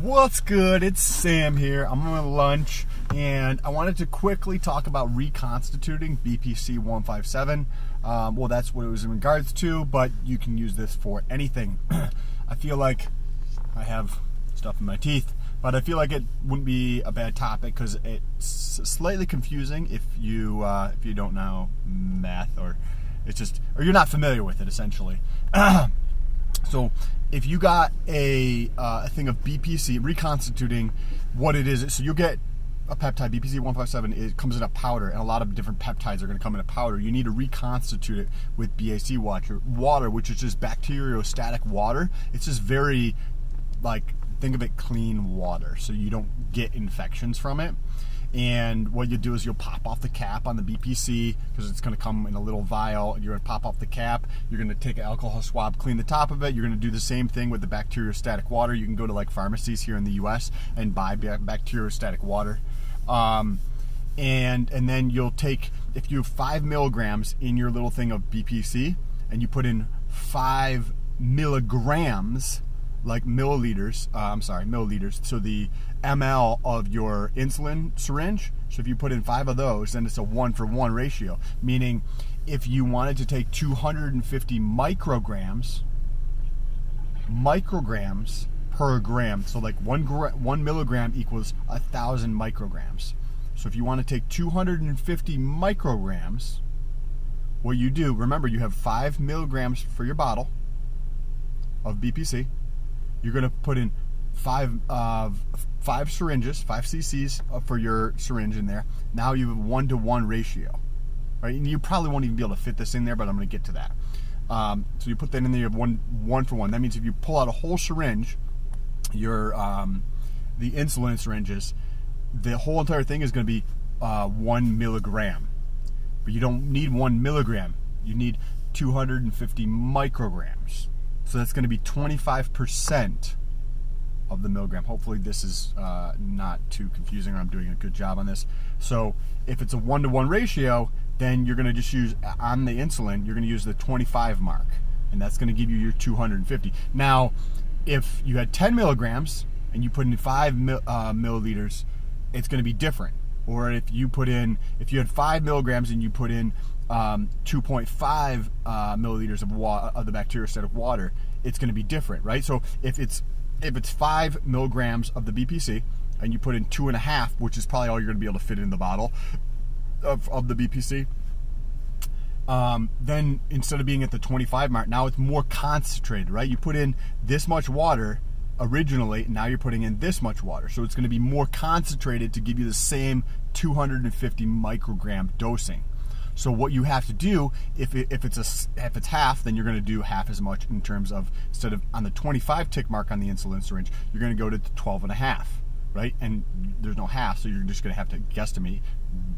What's good? It's Sam here. I'm on lunch, and I wanted to quickly talk about reconstituting BPC-157. Well, that's what it was in regards to, but you can use this for anything. I feel like I have stuff in my teeth, but I feel like it wouldn't be a bad topic because it's slightly confusing if you don't know math, or or you're not familiar with it, essentially. So if you got a thing of BPC, reconstituting what it is, so you'll get a peptide, BPC-157, it comes in a powder, and a lot of different peptides are going to come in a powder. You need to reconstitute it with BAC water, which is just bacteriostatic water. It's just very, like, think of it clean water, so you don't get infections from it. And what you do is you'll pop off the cap on the BPC, because it's going to come in a little vial. You're going to pop off the cap. You're going to take an alcohol swab, clean the top of it. You're going to do the same thing with the bacteriostatic water. You can go to like pharmacies here in the US and buy bacteriostatic water. And then you'll take, if you have 5 milligrams in your little thing of BPC, and you put in 5 milligrams, like milliliters, milliliters, so the ml of your insulin syringe. So if you put in 5 of those, then it's a 1-for-1 ratio, meaning if you wanted to take 250 micrograms per gram, so like 1 milligram equals 1,000 micrograms. So if you want to take 250 micrograms, what you do, remember, you have 5 milligrams for your bottle of BPC. You're going to put in 5 syringes, 5 cc's for your syringe in there. Now you have a 1-to-1 ratio, right? And you probably won't even be able to fit this in there, but I'm going to get to that. So you put that in there. You have 1-for-1. That means if you pull out a whole syringe, your the insulin syringes, the whole entire thing is going to be 1 milligram. But you don't need 1 milligram. You need 250 micrograms. So that's going to be 25% of the milligram. Hopefully this is not too confusing, or I'm doing a good job on this. So if it's a 1-to-1 ratio, then you're going to just use, on the insulin, you're going to use the 25 mark, and that's going to give you your 250. Now, if you had 10 milligrams and you put in 5 milliliters, it's going to be different. Or if you had 5 milligrams and you put in 2.5 milliliters of the bacteriostatic water, it's going to be different, right? So if it's 5 milligrams of the BPC and you put in 2.5, which is probably all you're going to be able to fit in the bottle of the BPC, then instead of being at the 25 mark, now it's more concentrated, right? You put in this much water originally, now you're putting in this much water, so it's going to be more concentrated to give you the same 250 microgram dosing. So what you have to do, if it's half, then you're going to do half as much in terms of, instead of on the 25 tick mark on the insulin syringe, you're going to go to 12.5, right? And there's no half, so you're just going to have to guesstimate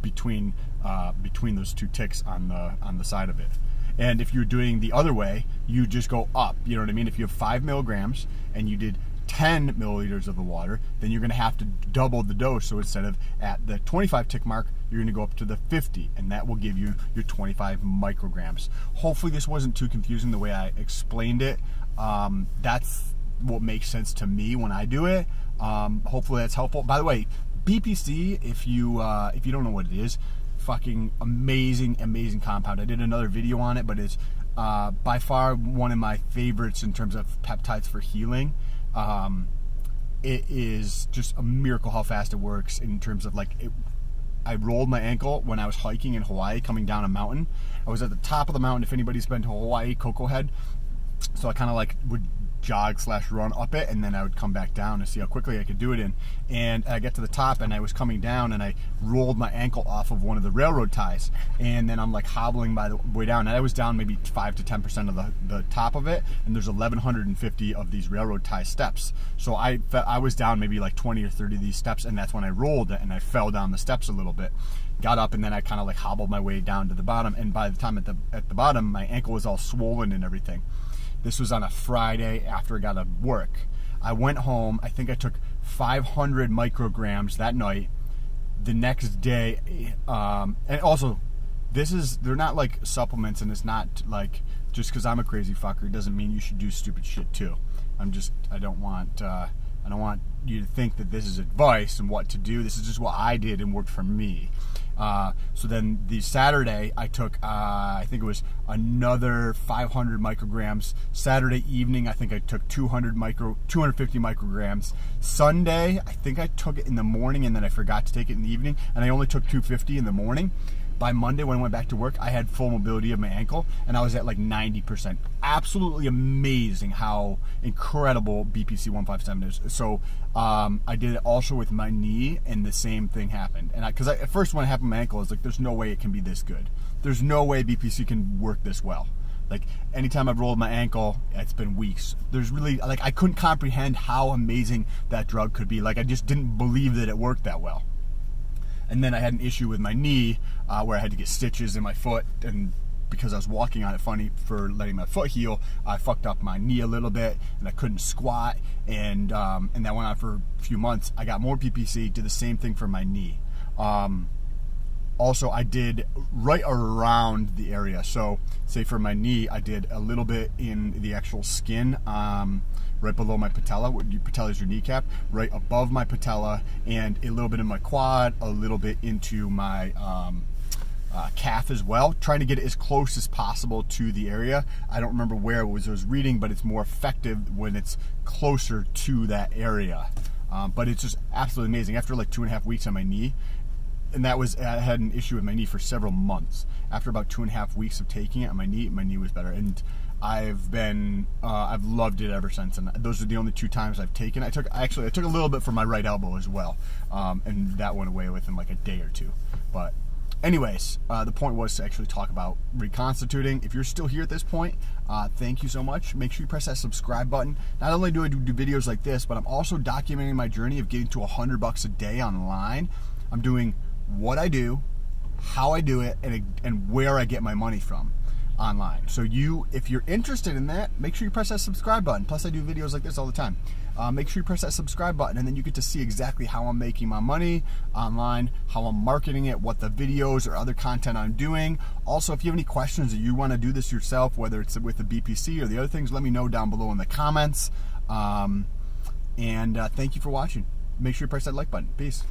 between those 2 ticks on the side of it. And if you're doing the other way, you just go up. You know what I mean? If you have 5 milligrams and you did 10 milliliters of the water, then you're going to have to double the dose. So instead of at the 25 tick mark, you're going to go up to the 50, and that will give you your 25 micrograms. Hopefully this wasn't too confusing the way I explained it. That's what makes sense to me when I do it. Hopefully that's helpful. By the way, BPC, if you don't know what it is, fucking amazing compound. I did another video on it, but it's by far one of my favorites in terms of peptides for healing. It is just a miracle how fast it works in terms of, like, I rolled my ankle when I was hiking in Hawaii, coming down a mountain. I was at the top of the mountain. If anybody's been to Hawaii, Coco Head, so I kind of like would jog/run up it, and then I would come back down to see how quickly I could do it in. And I got to the top, and I was coming down, and I rolled my ankle off of one of the railroad ties, and then I'm like hobbling by the way down, and I was down maybe 5 to 10% of the top of it, and there's 1,150 of these railroad tie steps. So I was down maybe like 20 or 30 of these steps, and that's when I rolled it, and I fell down the steps a little bit. Got up, and then I kind of like hobbled my way down to the bottom, and by the time at the bottom, my ankle was all swollen and everything. This was on a Friday after I got to work. I went home. I think I took 500 micrograms that night. The next day, and also, they're not like supplements, and it's not like just because I'm a crazy fucker doesn't mean you should do stupid shit too. I don't want I don't want you to think that this is advice and what to do. This is just what I did and worked for me. So then the Saturday I took, I think it was another 500 micrograms. Saturday evening, I think I took 250 micrograms. Sunday, I think I took it in the morning and then I forgot to take it in the evening, and I only took 250 in the morning. By Monday, when I went back to work, I had full mobility of my ankle, and I was at like 90%. Absolutely amazing how incredible BPC-157 is. So I did it also with my knee, and the same thing happened. And because at first when it happened to my ankle, I was like, there's no way it can be this good. There's no way BPC can work this well. Like, anytime I've rolled my ankle, it's been weeks. There's really, like, I couldn't comprehend how amazing that drug could be. Like, I just didn't believe that it worked that well. And then I had an issue with my knee where I had to get stitches in my foot, and because I was walking on it funny for letting my foot heal, I fucked up my knee a little bit, and I couldn't squat, and that went on for a few months. I got more PPC, did the same thing for my knee. Also, I did right around the area. So, say for my knee, I did a little bit in the actual skin, right below my patella. Patella is your kneecap. Right above my patella, and a little bit in my quad, a little bit into my calf as well. Trying to get it as close as possible to the area. I don't remember where it was I was reading, but it's more effective when it's closer to that area. But it's just absolutely amazing. After like 2.5 weeks on my knee, and I had an issue with my knee for several months. After about 2.5 weeks of taking it on my knee was better, and I've loved it ever since. And those are the only 2 times I've taken it. I took a little bit for my right elbow as well, and that went away within like a day or 2. But anyways, the point was to actually talk about reconstituting. If you're still here at this point, thank you so much. Make sure you press that subscribe button. Not only do I do videos like this, but I'm also documenting my journey of getting to $100 a day online. I'm doing what I do, how I do it, and where I get my money from online. So if you're interested in that, make sure you press that subscribe button. Plus I do videos like this all the time. Make sure you press that subscribe button, and then you get to see exactly how I'm making my money online, how I'm marketing it, what the videos or other content I'm doing. Also, if you have any questions or you want to do this yourself, whether it's with the BPC or the other things, let me know down below in the comments. Thank you for watching. Make sure you press that like button. Peace.